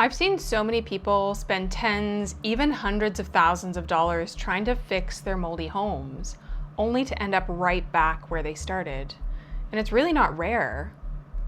I've seen so many people spend tens, even hundreds of thousands of dollars trying to fix their moldy homes, only to end up right back where they started. And it's really not rare.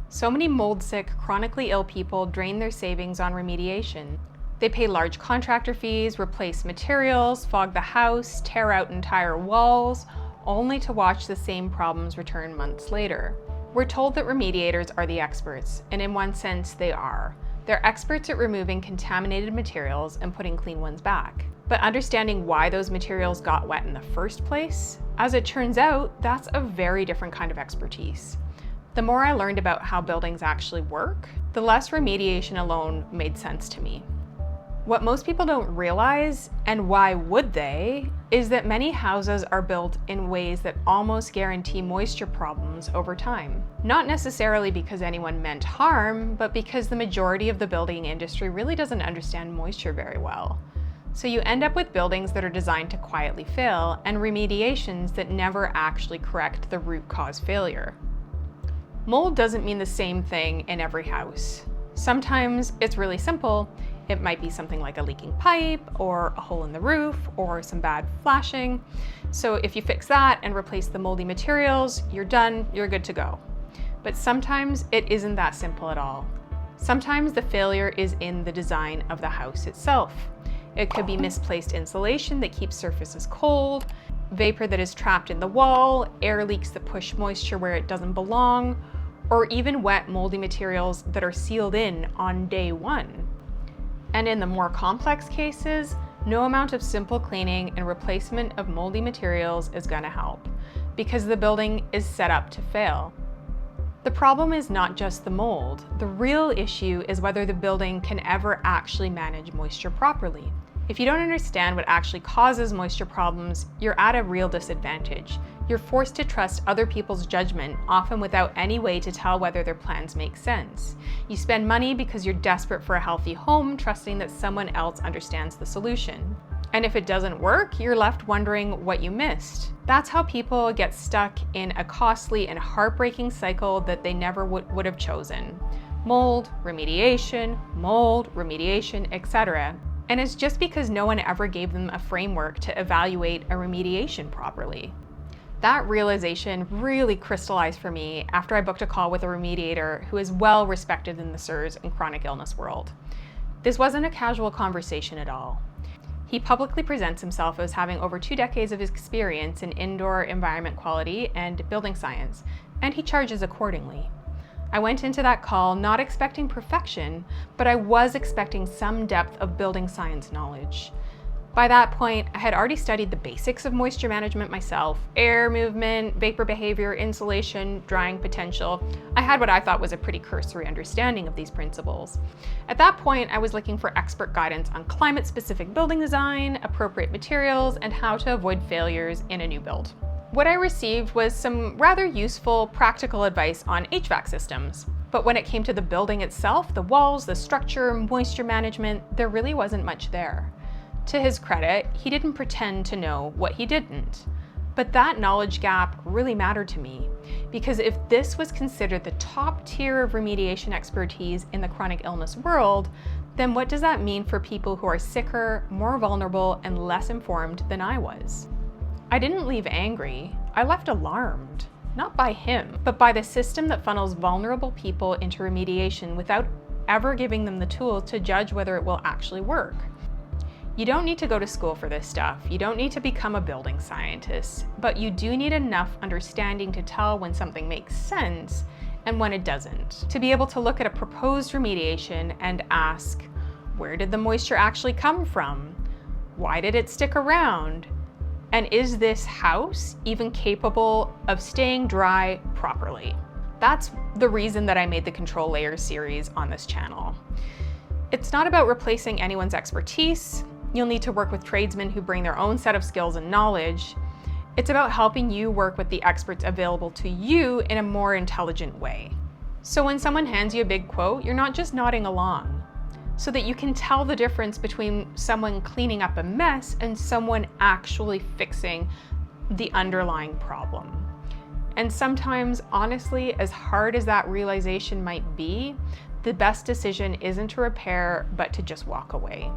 So many mold-sick, chronically ill people drain their savings on remediation. They pay large contractor fees, replace materials, fog the house, tear out entire walls, only to watch the same problems return months later. We're told that remediators are the experts, and in one sense, they are. They're experts at removing contaminated materials and putting clean ones back. But understanding why those materials got wet in the first place, as it turns out, that's a very different kind of expertise. The more I learned about how buildings actually work, the less remediation alone made sense to me. What most people don't realize, and why would they, is that many houses are built in ways that almost guarantee moisture problems over time. Not necessarily because anyone meant harm, but because the majority of the building industry really doesn't understand moisture very well. So you end up with buildings that are designed to quietly fail, and remediations that never actually correct the root cause failure. Mold doesn't mean the same thing in every house. Sometimes it's really simple. It might be something like a leaking pipe, or a hole in the roof, or some bad flashing. So if you fix that and replace the moldy materials, you're done, you're good to go. But sometimes it isn't that simple at all. Sometimes the failure is in the design of the house itself. It could be misplaced insulation that keeps surfaces cold, vapor that is trapped in the wall, air leaks that push moisture where it doesn't belong, or even wet, moldy materials that are sealed in on day one. And in the more complex cases, no amount of simple cleaning and replacement of moldy materials is going to help, because the building is set up to fail. The problem is not just the mold. The real issue is whether the building can ever actually manage moisture properly. If you don't understand what actually causes moisture problems, you're at a real disadvantage. You're forced to trust other people's judgment, often without any way to tell whether their plans make sense. You spend money because you're desperate for a healthy home, trusting that someone else understands the solution. And if it doesn't work, you're left wondering what you missed. That's how people get stuck in a costly and heartbreaking cycle that they never would have chosen. Mold, remediation, etc. And it's just because no one ever gave them a framework to evaluate a remediation properly. That realization really crystallized for me after I booked a call with a remediator who is well respected in the CIRS and chronic illness world. This wasn't a casual conversation at all. He publicly presents himself as having over 2 decades of experience in indoor environment quality and building science, and he charges accordingly. I went into that call not expecting perfection, but I was expecting some depth of building science knowledge. By that point, I had already studied the basics of moisture management myself: air movement, vapor behavior, insulation, drying potential. I had what I thought was a pretty cursory understanding of these principles. At that point, I was looking for expert guidance on climate-specific building design, appropriate materials, and how to avoid failures in a new build. What I received was some rather useful, practical advice on HVAC systems. But when it came to the building itself, the walls, the structure, moisture management, there really wasn't much there. To his credit, he didn't pretend to know what he didn't. But that knowledge gap really mattered to me, because if this was considered the top tier of remediation expertise in the chronic illness world, then what does that mean for people who are sicker, more vulnerable, and less informed than I was? I didn't leave angry. I left alarmed, not by him, but by the system that funnels vulnerable people into remediation without ever giving them the tools to judge whether it will actually work. You don't need to go to school for this stuff. You don't need to become a building scientist, but you do need enough understanding to tell when something makes sense and when it doesn't. To be able to look at a proposed remediation and ask, where did the moisture actually come from? Why did it stick around? And is this house even capable of staying dry properly? That's the reason that I made the Control Layers series on this channel. It's not about replacing anyone's expertise. You'll need to work with tradesmen who bring their own set of skills and knowledge. It's about helping you work with the experts available to you in a more intelligent way. So when someone hands you a big quote, you're not just nodding along, so that you can tell the difference between someone cleaning up a mess and someone actually fixing the underlying problem. And sometimes, honestly, as hard as that realization might be, the best decision isn't to repair, but to just walk away.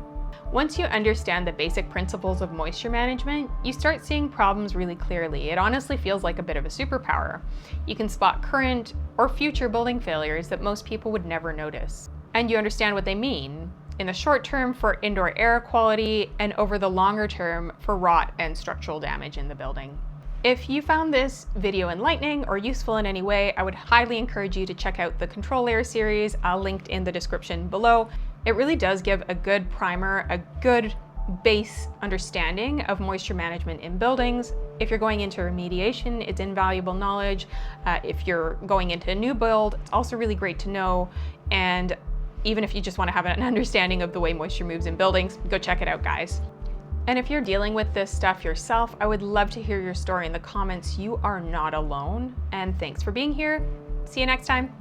Once you understand the basic principles of moisture management, you start seeing problems really clearly. It honestly feels like a bit of a superpower. You can spot current or future building failures that most people would never notice. And you understand what they mean, in the short term for indoor air quality, and over the longer term for rot and structural damage in the building. If you found this video enlightening or useful in any way, I would highly encourage you to check out the control layer series linked in the description below. It really does give a good primer, a good base understanding of moisture management in buildings. If you're going into remediation, it's invaluable knowledge. If you're going into a new build, it's also really great to know. And even if you just want to have an understanding of the way moisture moves in buildings, go check it out, guys. And if you're dealing with this stuff yourself, I would love to hear your story in the comments. You are not alone. And thanks for being here. See you next time.